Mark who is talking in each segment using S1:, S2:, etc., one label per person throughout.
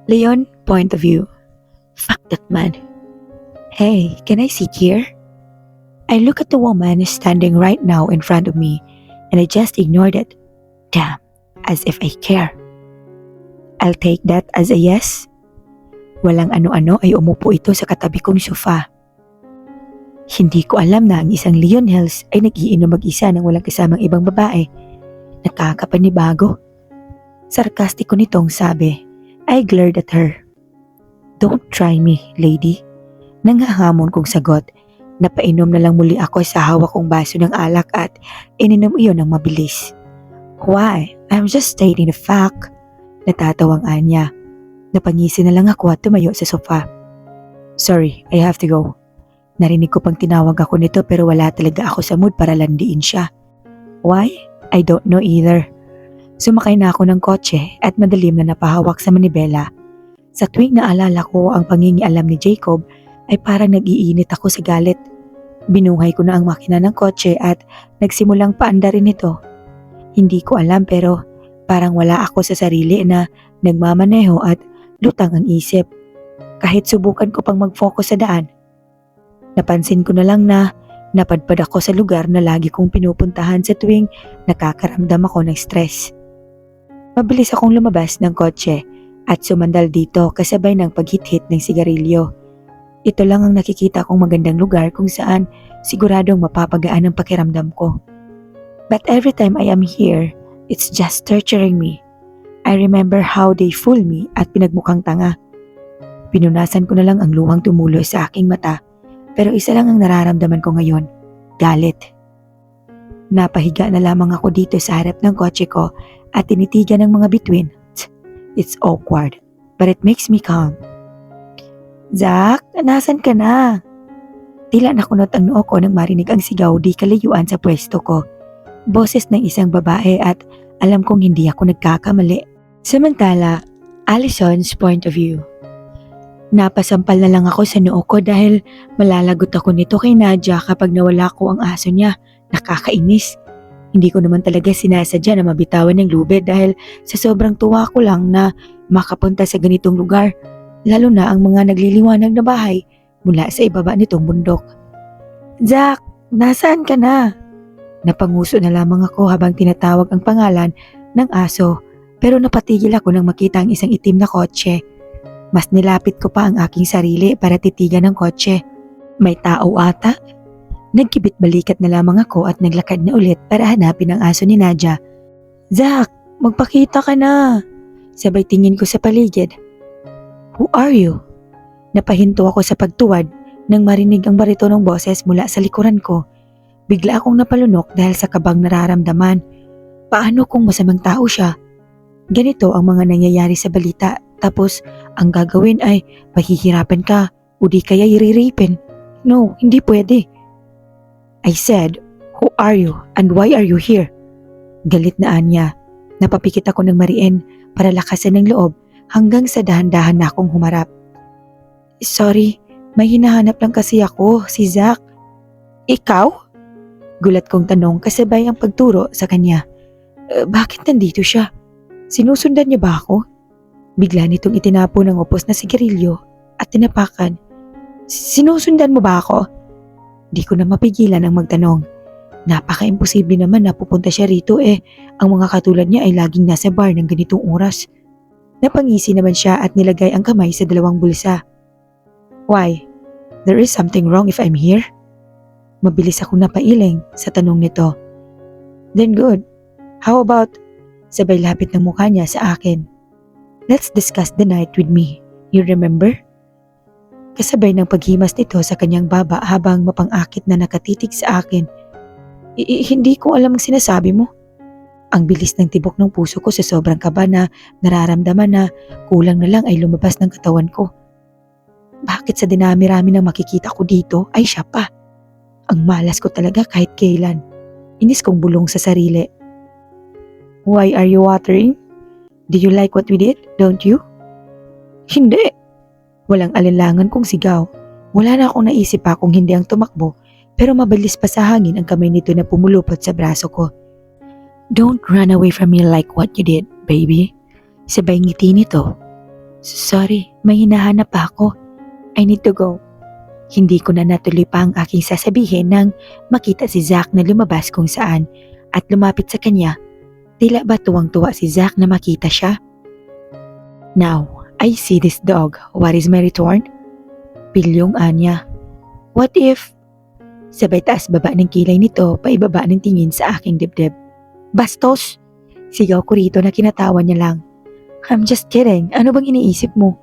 S1: Leon, point of view. Fuck that man. Hey, can I sit here? I look at the woman standing right now in front of me and I just ignored it. Damn, as if I care. I'll take that as a yes. Walang ano-ano ay umupo ito sa katabi kong sofa. Hindi ko alam na ang isang Leon Hills ay nag-iinom mag-isa ng walang kasamang ibang babae. Nakakapanibago. Sarkastiko nitong sabi. I glared at her. Don't try me, lady. Nanghahamon kong sagot. Napainom na lang muli ako sa hawak kong baso ng alak at ininom iyon ng mabilis. Why? I'm just stating the fact. Natatawang Anya. Napangisi na lang ako at tumayo sa sofa. Sorry, I have to go. Narinig ko pang tinawag ako nito pero wala talaga ako sa mood para landiin siya. Why? I don't know either. Sumakay na ako ng kotse at madalim na napahawak sa manibela. Sa tuwing naalala ko ang pangingialam ni Jacob ay parang nag-iinit ako sa galit. Binuhay ko na ang makina ng kotse at nagsimulang paandarin ito. Hindi ko alam pero parang wala ako sa sarili na nagmamaneho at lutang ang isip. Kahit subukan ko pang mag-focus sa daan. Napansin ko na lang na napadpad ako sa lugar na lagi kong pinupuntahan sa tuwing nakakaramdam ako ng stress. Mabilis akong lumabas ng kotse at sumandal dito kasabay ng paghit-hit ng sigarilyo. Ito lang ang nakikita kong magandang lugar kung saan siguradong mapapagaan ang pakiramdam ko. But every time I am here, it's just torturing me. I remember how they fool me at pinagmukhang tanga. Pinunasan ko na lang ang luhang tumulo sa aking mata. Pero isa lang ang nararamdaman ko ngayon, galit. Napahiga na lamang ako dito sa harap ng kotse ko at tinitigan ng mga bituin. It's awkward, but it makes me calm. Zach, nasan ka na? Tila nakunot ang noo ko nang marinig ang sigaw di kalayuan sa pwesto ko. Boses ng isang babae at alam kong hindi ako nagkakamali. Samantala, Allison's point of view. Napasampal na lang ako sa noo ko dahil malalagot ako nito kay Nadia kapag nawala ko ang aso niya. Nakakainis. Hindi ko naman talaga sinasadya na mabitawan ng lubid dahil sa sobrang tuwa ko lang na makapunta sa ganitong lugar. Lalo na ang mga nagliliwanag na bahay mula sa ibaba nitong bundok. Zack, nasaan ka na? Napanguso na lamang ako habang tinatawag ang pangalan ng aso pero napatigil ako nang makita ang isang itim na kotse. Mas nilapit ko pa ang aking sarili para titigan ng kotse. May tao ata? Nagkibit balikat na lamang ako at naglakad na ulit para hanapin ang aso ni Nadia. Zack, magpakita ka na! Sabay tingin ko sa paligid. Who are you? Napahinto ako sa pagtuwad nang marinig ang baritonong boses mula sa likuran ko. Bigla akong napalunok dahil sa kabang nararamdaman. Paano kung masamang tao siya? Ganito ang mga nangyayari sa balita. Tapos, ang gagawin ay mahihirapan ka o di kaya iriripin. No, hindi pwede. I said, who are you and why are you here? Galit na Anya. Napapikit ako ng mariin para lakasan ng loob hanggang sa dahan-dahan na akong humarap. Sorry, may hinahanap lang kasi ako, si Zack. Ikaw? Gulat kong tanong kasabay ang pagturo sa kanya. Bakit nandito siya? Sinusundan niya ba ako? Bigla nitong itinapo ng upos na sigarilyo at tinapakan. Sinusundan mo ba ako? Di ko na mapigilan ang magtanong. Napaka-imposible naman na pupunta siya rito ang mga katulad niya ay laging nasa bar ng ganitong oras. Napangisi naman siya at nilagay ang kamay sa dalawang bulsa. Why? There is something wrong if I'm here? Mabilis akong napailing sa tanong nito. Then good. How about? Sabay lapit ng mukha niya sa akin. Let's discuss the night with me. You remember? Kasabay ng paghimas nito sa kanyang baba habang mapang-akit na nakatitig sa akin. Hindi ko alam ang sinasabi mo. Ang bilis ng tibok ng puso ko sa sobrang kaba na nararamdaman na kulang na lang ay lumabas ng katawan ko. Bakit sa dinami-rami ng makikita ko dito ay siya pa? Ang malas ko talaga kahit kailan. Inis kong bulong sa sarili. Why are you watering? Do you like what we did, don't you? Hindi. Walang alinlangan kong sigaw. Wala na akong naisip pa kung hindi ang tumakbo pero mabilis pa sa hangin ang kamay nito na pumulupot sa braso ko. Don't run away from me like what you did, baby. Sabay ngiti nito. Sorry, may hinahanap pa ako. I need to go. Hindi ko na natuloy pa ang aking sasabihin nang makita si Zack na lumabas kung saan at lumapit sa kanya. Tila ba tuwang-tuwa si Zack na makita siya? Now, I see this dog. What is my return? Pilyong anya. What if... Sabay taas baba ng kilay nito, paibaba ng tingin sa aking dibdib. Bastos! Sigaw ko rito na kinatawa niya lang. I'm just kidding. Ano bang iniisip mo?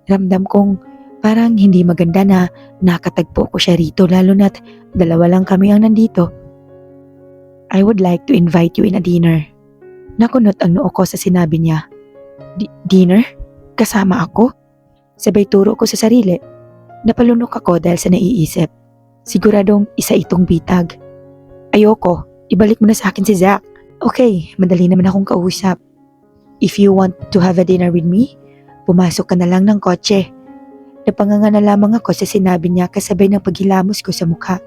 S1: Ramdam kong parang hindi maganda na nakatagpo ko siya rito lalo na't dalawa lang kami ang nandito. I would like to invite you in a dinner. Nakunot ang noo ko sa sinabi niya. Dinner? Kasama ako? Sabay turo ko sa sarili. Napalunok ako dahil sa naiisip. Siguradong isa itong bitag. Ayoko, ibalik mo na sa akin si Zack. Okay, madali naman akong kausap. If you want to have a dinner with me, pumasok ka na lang ng kotse. Napanganga na lamang ako sa sinabi niya kasabay ng paghilamos ko sa mukha.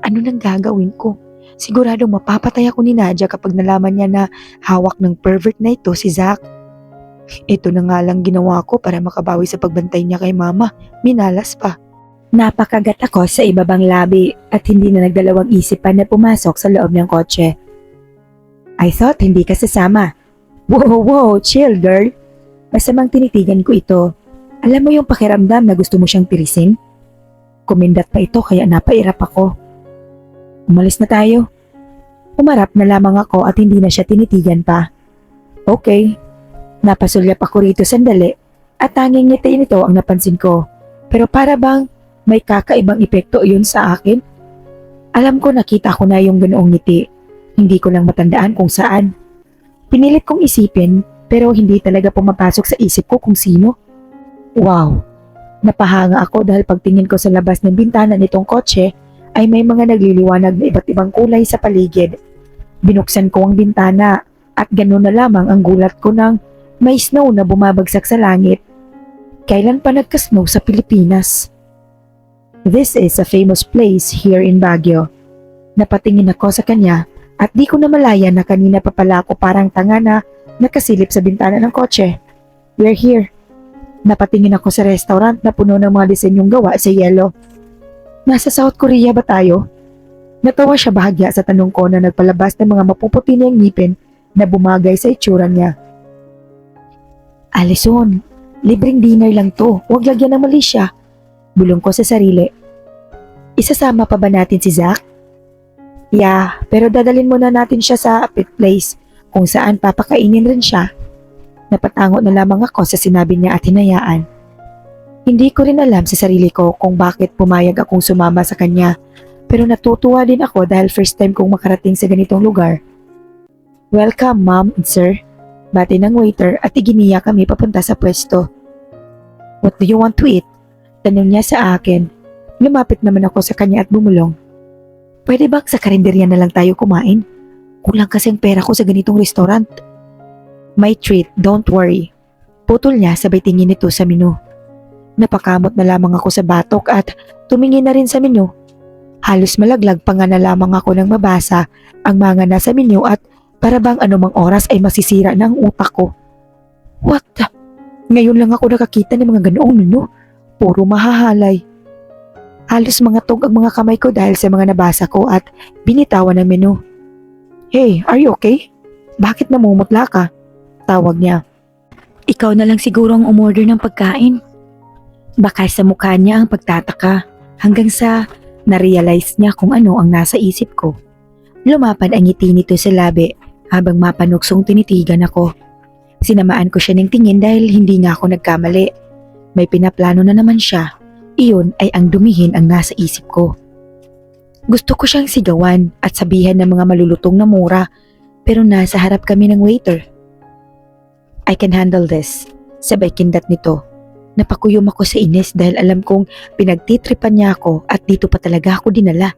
S1: Ano nang gagawin ko? Siguradong mapapatay ako ni Nadia kapag nalaman niya na hawak ng pervert na ito si Zack. Ito na nga lang ginawa ko para makabawi sa pagbantay niya kay mama. Minalas pa. Napakagat ako sa ibabang labi at hindi na nagdalawang isipan na pumasok sa loob ng kotse. I thought hindi ka sasama. Wow, chill girl. Masamang tinitigan ko ito. Alam mo yung pakiramdam na gusto mo siyang pirisin? Kumindat pa ito kaya napairap ako. Umalis na tayo. Umarap na lamang ako at hindi na siya tinitigan pa. Okay. Napasulyap ako rito sandali at tanging ngiti nito ang napansin ko. Pero para bang may kakaibang epekto iyon sa akin? Alam ko nakita ko na yung ganoong ngiti. Hindi ko lang matandaan kung saan. Pinilit kong isipin pero hindi talaga pumapasok sa isip ko kung sino. Wow! Napahanga ako dahil pagtingin ko sa labas ng bintana nitong kotse ay may mga nagliliwanag na iba't ibang kulay sa paligid. Binuksan ko ang bintana at gano'n na lamang ang gulat ko nang may snow na bumabagsak sa langit. Kailan pa nagka-snow sa Pilipinas? This is a famous place here in Baguio. Napatingin ako sa kanya at di ko na malaya na kanina pa pala ako parang tanga na nakasilip sa bintana ng kotse. We're here. Napatingin ako sa restaurant na puno ng mga disenyong gawa sa yelo. Nasa South Korea ba tayo? Natawa siya bahagya sa tanong ko na nagpalabas ng mga mapuputi niyang ngipin na bumagay sa itsura niya. Alison, libreng dinner lang to. Huwag lagyan ng mali siya. Bulong ko sa sarili. Isasama pa ba natin si Zack? Yeah, pero dadalhin muna natin siya sa pet place kung saan papakainin rin siya. Napatango na lamang ako sa sinabi niya at hinayaan. Hindi ko rin alam sa sarili ko kung bakit pumayag akong sumama sa kanya pero natutuwa din ako dahil first time kong makarating sa ganitong lugar. Welcome ma'am and sir. Bati ng waiter at iginiya kami papunta sa pwesto. What do you want to eat? Tanong niya sa akin. Lumapit naman ako sa kanya at bumulong. Pwede bang sa karinderya na lang tayo kumain? Kulang kasi ang pera ko sa ganitong restaurant. My treat, don't worry. Putol niya sabay tingin nito sa menu. Napakamot na lamang ako sa batok at tumingin na rin sa menu. Halos malaglag pa nga na lamang ako nang mabasa ang mga nasa menu at para bang anumang oras ay masisira na ang utak ko. What the? Ngayon lang ako nakakita ng mga ganoong menu. Puro mahahalay. Halos mga tog ang mga kamay ko dahil sa mga nabasa ko at binitawan ng menu. Hey, are you okay? Bakit namumutla ka? Tawag niya. Ikaw na lang siguro ang umorder ng pagkain. Baka sa mukha niya ang pagtataka hanggang sa narealize niya kung ano ang nasa isip ko. Lumapad ang ngiti nito sa labi habang mapanuksong tinitigan ako. Sinamaan ko siya ng tingin dahil hindi nga ako nagkamali. May pinaplano na naman siya. Iyon ay ang dumihin ang nasa isip ko. Gusto ko siyang sigawan at sabihan ng mga malulutong na mura pero nasa harap kami ng waiter. I can handle this. Sabay kindat nito. Napakuyom ako sa inis dahil alam kong pinagtitripan niya ako at dito pa talaga ako dinala.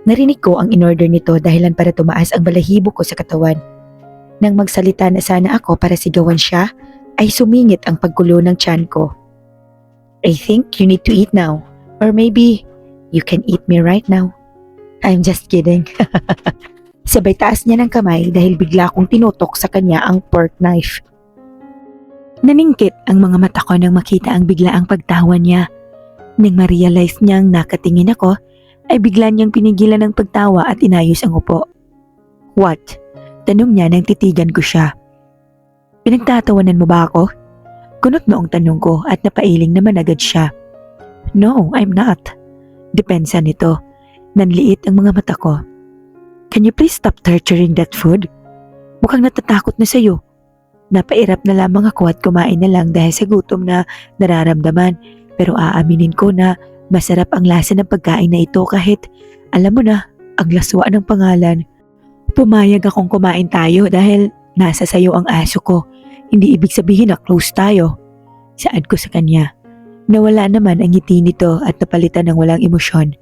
S1: Narinig ko ang in-order nito dahilan para tumaas ang balahibo ko sa katawan. Nang magsalita na sana ako para sigawan siya, ay sumingit ang paggulo ng tiyan ko. I think you need to eat now. Or maybe you can eat me right now. I'm just kidding. Sabay taas niya ng kamay dahil bigla kong tinutok sa kanya ang pork knife. Naningkit ang mga mata ko nang makita ang biglaang pagtawa niya. Nang ma-realize niyang nakatingin ako, ay bigla niyang pinigilan ng pagtawa at inayos ang upo. "What?" Tanong niya nang titigan ko siya. "Pinagtatawanan mo ba ako?" Kunot noong tanong ko at napailing naman agad siya. "No, I'm not." Depensa nito. Nanliit ang mga mata ko. "Can you please stop torturing that food? Mukhang natatakot na sa'yo." Napairap na lamang ako at kumain na lang dahil sa gutom na nararamdaman, pero aaminin ko na masarap ang lasa ng pagkain na ito kahit alam mo na ang laswa ng pangalan. Pumayag akong kumain tayo dahil nasa sayo ang aso ko. Hindi ibig sabihin na close tayo. Saad ko sa kanya. Nawala naman ang ngiti nito at napalitan ng walang emosyon.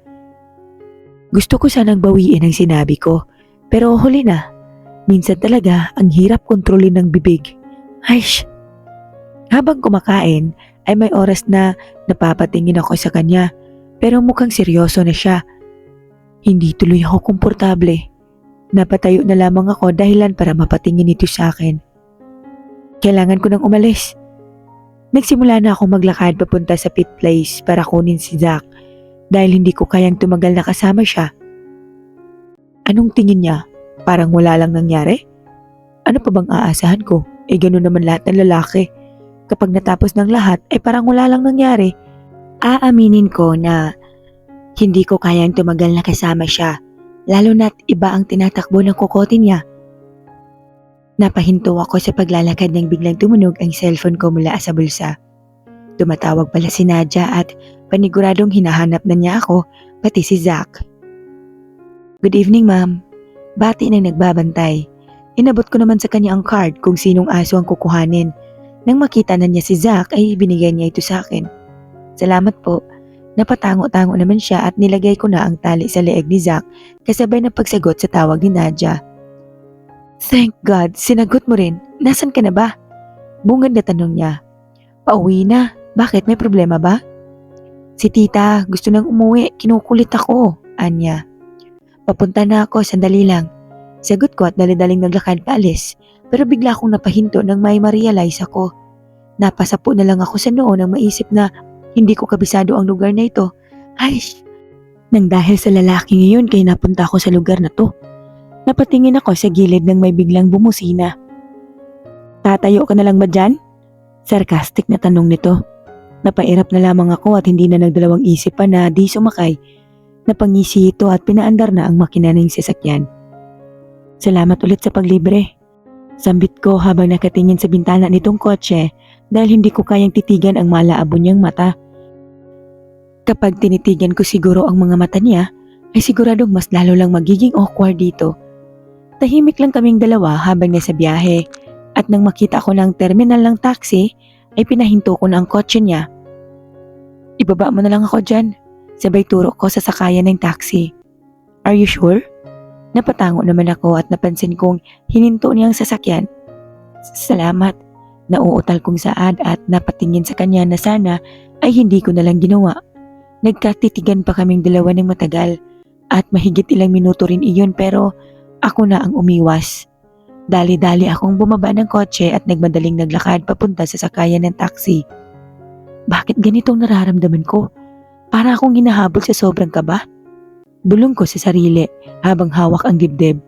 S1: Gusto ko sanang bawiin ang sinabi ko, pero huli na. Minsan talaga ang hirap kontrolin ng bibig. Aish! Habang kumakain ay may oras na napapatingin ako sa kanya, pero mukhang seryoso na siya. Hindi tuloy ako komportable. Napatayo na lamang ako dahilan para mapatingin ito sa akin. Kailangan ko nang umalis. Nagsimula na akong maglakad papunta sa pit place para kunin si Zach dahil hindi ko kayang tumagal na kasama siya. Anong tingin niya? Parang wala lang nangyari? Ano pa bang aasahan ko? Gano'n naman lahat ng lalaki. Kapag natapos ng lahat ay parang wala lang nangyari. Aaminin ko na hindi ko kayang tumagal na kasama siya, lalo na't iba ang tinatakbo ng kokote niya. Napahinto ako sa paglalakad nang biglang tumunog ang cellphone ko mula sa bulsa. Tumatawag pala si Nadia at paniguradong hinahanap na niya ako, pati si Zach. "Good evening, ma'am." Bati nang nagbabantay. Inabot ko naman sa kanya ang card kung sinong aso ang kukuhanin. Nang makita na niya si Zach ay binigay niya ito sa akin. "Salamat po." Napatango-tango naman siya at nilagay ko na ang tali sa leeg ni Zach kasabay ng pagsagot sa tawag ni Nadia. "Thank God, sinagot mo rin. Nasaan ka na ba?" Bungad na tanong niya. "Pauwi na. Bakit, may problema ba?" "Si tita, gusto nang umuwi. Kinukulit ako," anya. "Papunta na ako, sandali lang." Sagot ko at dali-daling naglakad paalis, pero bigla akong napahinto nang may ma-realize ako. Napasapo na lang ako sa noo nang maisip na hindi ko kabisado ang lugar na ito. Aish! Nang dahil sa lalaki ngayon kaya napunta ako sa lugar na to. Napatingin ako sa gilid nang may biglang bumusina. "Tatayo ka na lang ba dyan?" Sarcastic na tanong nito. Napairap na lamang ako at hindi na nagdalawang isip pa na di sumakay. Napangisi ito at pinaandar na ang makina ng sasakyan. "Salamat ulit sa paglibre." Sambit ko habang nakatingin sa bintana nitong kotse dahil hindi ko kayang titigan ang malaabo niyang mata. Kapag tinitigan ko siguro ang mga mata niya, ay siguradong mas lalo lang magiging awkward dito. Tahimik lang kaming dalawa habang nasa biyahe at nang makita ko ng terminal ng taxi ay pinahinto ko na ang kotse niya. "Ibaba mo na lang ako dyan." Sabay turo ko sa sakayan ng taxi. "Are you sure?" Napatango naman ako at napansin kong hininto niyang sasakyan. "Salamat." Nauutal kong saad at napatingin sa kanya na sana ay hindi ko nalang ginawa. Nagkatitigan pa kaming dalawa ng matagal at mahigit ilang minuto rin iyon pero ako na ang umiwas. Dali-dali akong bumaba ng kotse at nagmadaling naglakad papunta sa sakayan ng taxi. Bakit ganitong nararamdaman ko? Para akong hinahabol sa sobrang kaba. Bulong ko sa sarili habang hawak ang dibdib.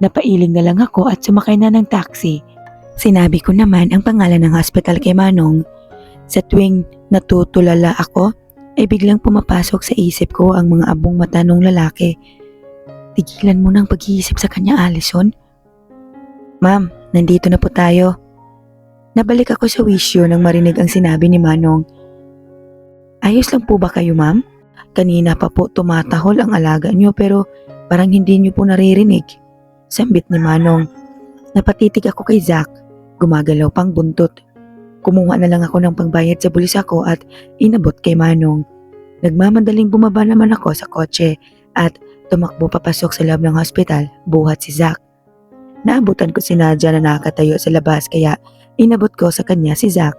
S1: Napailing na lang ako at sumakay na ng taxi. Sinabi ko naman ang pangalan ng hospital kay Manong. Sa tuwing natutulala ako, ay biglang pumapasok sa isip ko ang mga abong mata ng lalaki. Tigilan mo ng pag-iisip sa kanya, Allison. "Ma'am, nandito na po tayo." Nabalik ako sa wisyo nang marinig ang sinabi ni Manong. "Ayos lang po ba kayo, ma'am? Kanina pa po tumatahol ang alaga niyo pero parang hindi niyo po naririnig." Sambit ni Manong. Napatitig ako kay Zach. Gumagalaw pang buntot. Kumuha na lang ako ng pangbayad sa bulsa ko at inabot kay Manong. Nagmamadaling bumaba naman ako sa kotse at tumakbo papasok sa loob ng hospital buhat si Zach. Naabutan ko si Nadia na nakatayo sa labas kaya inabot ko sa kanya si Zach.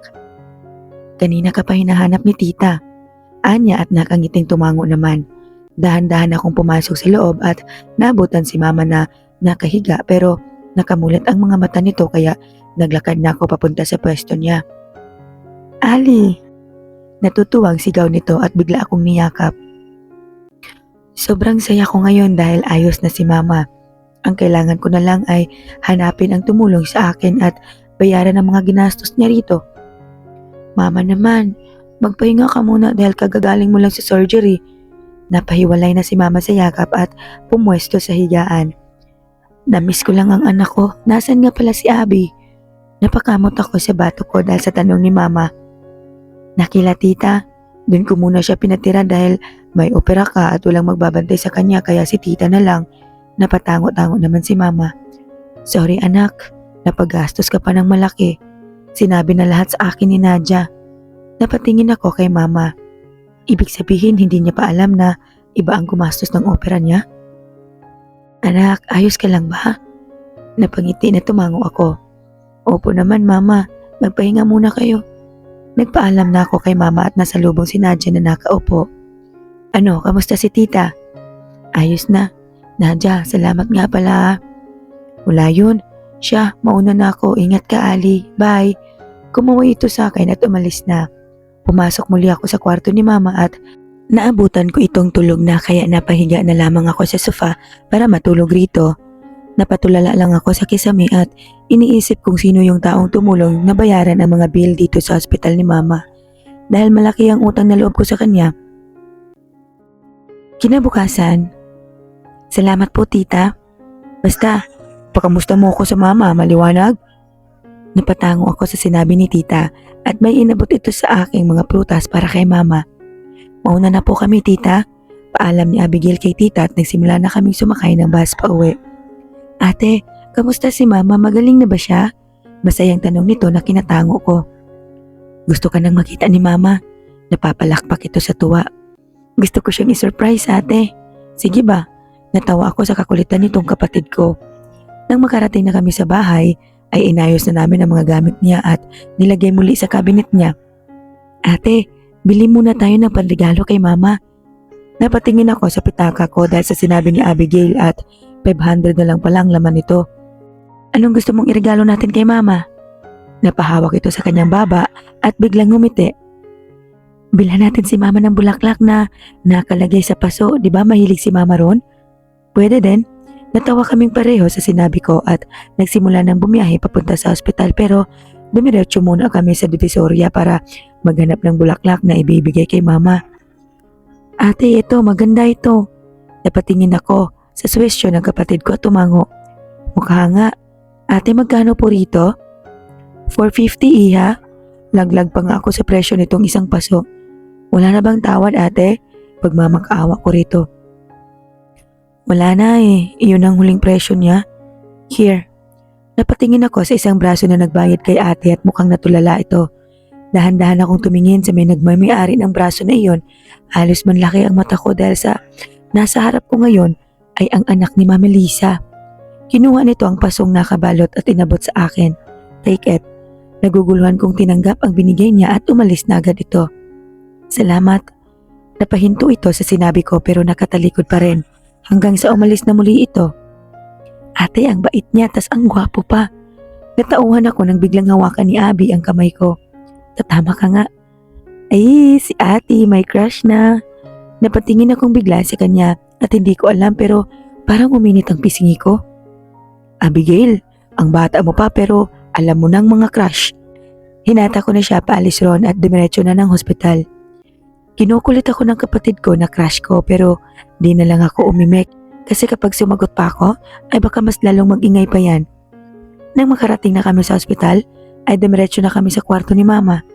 S1: "Kanina ka pa hinahanap ni tita," anya at nakangiting tumango naman. Dahan-dahan akong pumasok sa loob at naabutan si mama na nakahiga pero nakamulat ang mga mata nito kaya naglakad na ako papunta sa pwesto niya. Ali! Natutuwang sigaw nito at bigla akong niyakap. Sobrang saya ko ngayon dahil ayos na si Mama. Ang kailangan ko na lang ay hanapin ang tumulong sa akin at bayaran ang mga ginastos niya rito. Mama naman, magpahinga ka muna dahil kagagaling mo lang sa surgery. Napahiwalay na si Mama sa yakap at pumwesto sa higaan. Namiss ko lang ang anak ko. Nasaan nga pala si Abby? Napakamot ako sa bato ko dahil sa tanong ni Mama. Nakila tita, dun ko muna siya pinatira dahil may opera ka at walang magbabantay sa kanya kaya si tita na lang. Napatango-tango naman si Mama. Sorry anak, napagastos ka pa ng malaki. Sinabi na lahat sa akin ni Nadia. Napatingin ako kay Mama. Ibig sabihin hindi niya pa alam na iba ang gumastos ng opera niya? Anak, ayos ka lang ba? Napangiti na tumango ako. Opo naman Mama, magpahinga muna kayo. Nagpaalam na ako kay Mama at nasa lubong si Nadia na nakaupo. Ano, kamusta si tita? Ayos na. Nadia, salamat nga pala. Wala yun. Siya, mauna na ako. Ingat ka Ali. Bye. Kumuha ito sa akin at umalis na. Pumasok muli ako sa kwarto ni Mama at naabutan ko itong tulog na kaya napahiga na lamang ako sa sofa para matulog rito. Napatulala lang ako sa kisame at iniisip kung sino yung taong tumulong na bayaran ang mga bill dito sa ospital ni Mama. Dahil malaki ang utang na loob ko sa kanya. Kinabukasan, salamat po tita. Basta, pakamusta mo ako sa Mama, maliwanag? Napatango ako sa sinabi ni tita at may inabot ito sa aking mga prutas para kay Mama. Mauna na po kami tita. Paalam ni Abigail kay tita at nagsimula na kaming sumakay ng bus pa uwi. Ate, kamusta si Mama? Magaling na ba siya? Masayang tanong nito na kinatango ko. Gusto ka nang makita ni Mama? Napapalakpak ito sa tuwa. Gusto ko siyang isurprise ate. Sige ba? Natawa ako sa kakulitan nitong kapatid ko. Nang makarating na kami sa bahay, ay inayos na namin ang mga gamit niya at nilagay muli sa cabinet niya. Ate, bili muna tayo ng panregalo kay Mama. Napatingin ako sa pitaka ko dahil sa sinabi ni Abigail at 500 na lang pala ang laman nito. Anong gusto mong iregalo natin kay Mama? Napahawak ito sa kanyang baba at biglang ngumiti. Bilhan natin si Mama ng bulaklak na nakalagay sa paso, di ba mahilig si Mama ron? Pwede din. Natawa kaming pareho sa sinabi ko at nagsimula ng bumiyahe papunta sa ospital pero dumiretso muna kami sa Divisoria para maghanap ng bulaklak na ibibigay kay Mama. Ate, ito, maganda ito. Napatingin ako sa swestyo ng kapatid ko at tumango. Mukha nga. Ate, magkano po rito? 450 iha. Laglag pa nga ako sa presyo nitong isang paso. Wala na bang tawad ate? Pagmamakaawa ko rito. Wala na eh. Iyon ang huling presyo niya. Here. Napatingin ako sa isang braso na nagbayad kay ate at mukhang natulala ito. Dahan-dahan akong tumingin sa may nagmamay-ari ng braso na iyon. Halos manlaki ang mata ko dahil sa nasa harap ko ngayon ay ang anak ni Mama Lisa. Kinuha nito ang pasong nakabalot at inabot sa akin. Take it. Naguguluhan kong tinanggap ang binigay niya at umalis na agad ito. Salamat. Napahinto ito sa sinabi ko pero nakatalikod pa rin. Hanggang sa umalis na muli ito. Ate, ang bait niya tas ang gwapo pa. Natauhan ako nang biglang hawakan ni Abby ang kamay ko. Tatama ka nga. Ay, si ate, may crush na. Napatingin akong bigla sa kanya at hindi ko alam pero parang uminit ang pisngi ko. Abigail, ang bata mo pa pero alam mo nang mga crush. Hinata ko na siya paalis ron at dumiretso na ng hospital. Kinukulit ako ng kapatid ko na crush ko pero di na lang ako umimik kasi kapag sumagot pa ako ay baka mas lalong magingay pa yan. Nang makarating na kami sa hospital ay dumiretso na kami sa kwarto ni Mama.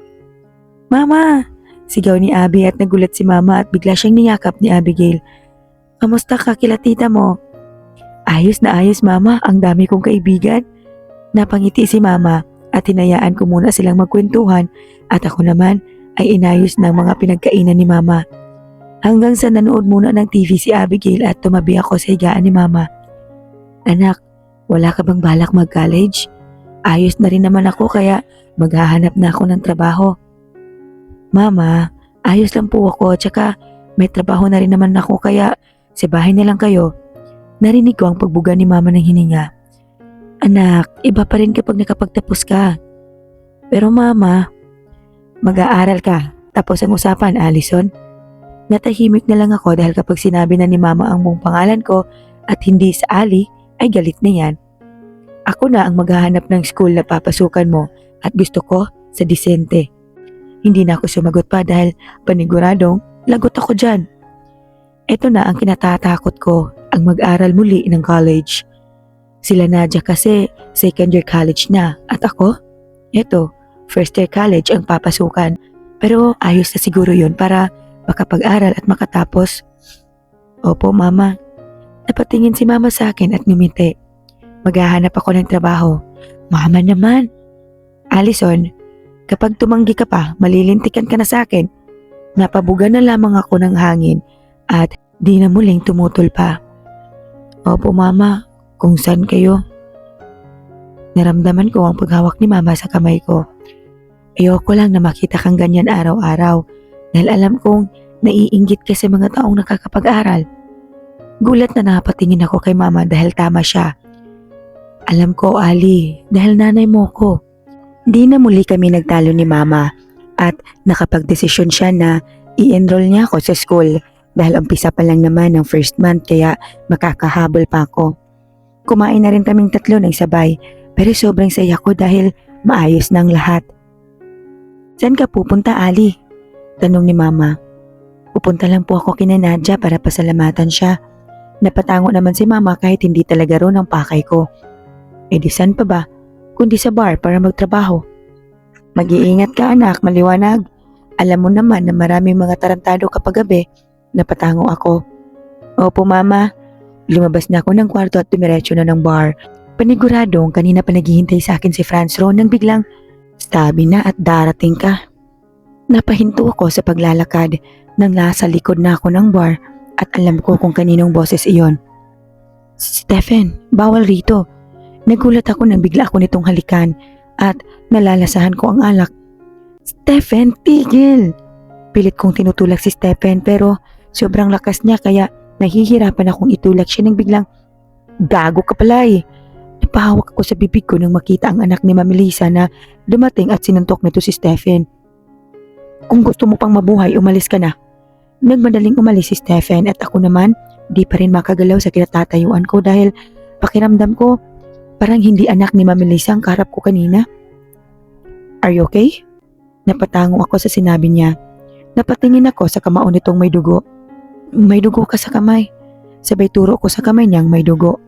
S1: Mama! Sigaw ni Abby at nagulat si Mama at bigla siyang niyakap ni Abigail. Kamusta ka kila tita mo? Ayos na ayos Mama, ang dami kong kaibigan. Napangiti si Mama at hinayaan ko muna silang magkwentuhan at ako naman ay inayos ng mga pinagkainan ni Mama. Hanggang sa nanood muna ng TV si Abigail at tumabi ako sa higaan ni Mama. Anak, wala ka bang balak mag-college? Ayos na rin naman ako kaya maghahanap na ako ng trabaho. Mama, ayos lang po ako tsaka may trabaho na rin naman ako kaya sa bahay na lang kayo. Narinig ko ang pagbuga ni Mama ng hininga. Anak, iba pa rin kapag nakapagtapos ka. Pero Mama, Mag-aaral ka, tapos ang usapan, Allison. Natahimik na lang ako dahil kapag sinabi na ni Mama ang buong pangalan ko at hindi sa Ali, ay galit na yan. Ako na ang maghahanap ng school na papasukan mo at gusto ko sa disente. Hindi na ako sumagot pa dahil paniguradong lagot ako dyan. Ito na ang kinatatakot ko, ang mag-aral muli ng college. Sila Nadia kasi second year college na at ako, eto, first year college ang papasukan. Pero ayos na siguro yun para makapag-aral at makatapos. Opo, Mama. Napatingin si Mama sa akin at ngumiti. Maghahanap ako ng trabaho. Mama naman. Allison, kapag tumanggi ka pa, malilintikan ka na sa akin. Napabuga na lamang ako ng hangin at di na muling tumutol pa. Opo, Mama. Kung saan kayo? Naramdaman ko ang paghawak ni Mama sa kamay ko. Ayoko lang na makita kang ganyan araw-araw dahil alam kong naiinggit ka sa mga taong nakakapag-aral. Gulat na napatingin ako kay Mama dahil tama siya. Alam ko, Ali, dahil nanay mo ko. Di na muli kami nagtalo ni Mama at nakapagdesisyon siya na i-enroll niya ako sa school dahil umpisa pa lang naman ng first month kaya makakahabol pa ako. Kumain na rin kaming tatlo ng sabay pero sobrang saya ko dahil maayos na ang lahat. Saan ka pupunta, Ali? Tanong ni Mama. Pupunta lang po ako kina Nadia para pasalamatan siya. Napatango naman si Mama kahit hindi talaga ron ang pakay ko. Eh di saan pa ba? Kundi sa bar para magtrabaho. Mag-iingat ka anak, maliwanag. Alam mo naman na maraming mga tarantado kapag gabi. Napatango ako. Opo, Mama. Lumabas na ako ng kwarto at dumiretso na ng bar. Paniguradong kanina pa naghihintay sa akin si Franz Ron nang biglang, sabi na at darating ka. Napahinto ako sa paglalakad nang nasa likod na ako ng bar at alam ko kung kaninong boses iyon. Stephen, bawal rito. Nagulat ako nang bigla ako nitong halikan at nalalasahan ko ang alak. Stephen, tigil! Pilit kong tinutulak si Stephen pero sobrang lakas niya kaya nahihirapan akong itulak siya nang biglang, gago ka pala eh. Napahawak ako sa bibig ko nang makita ang anak ni Ma'am Melissa na dumating at sinuntok nito si Stephen. Kung gusto mo pang mabuhay, umalis ka na. Nagmadaling umalis si Stephen at ako naman di pa rin makagalaw sa kinatatayuan ko dahil pakiramdam ko parang hindi anak ni Ma'am Melissa ang kaharap ko kanina. Are you okay? Napatango ako sa sinabi niya. Napatingin ako sa kamao nitong may dugo. May dugo ka sa kamay. Sabay turo ko sa kamay niyang may dugo.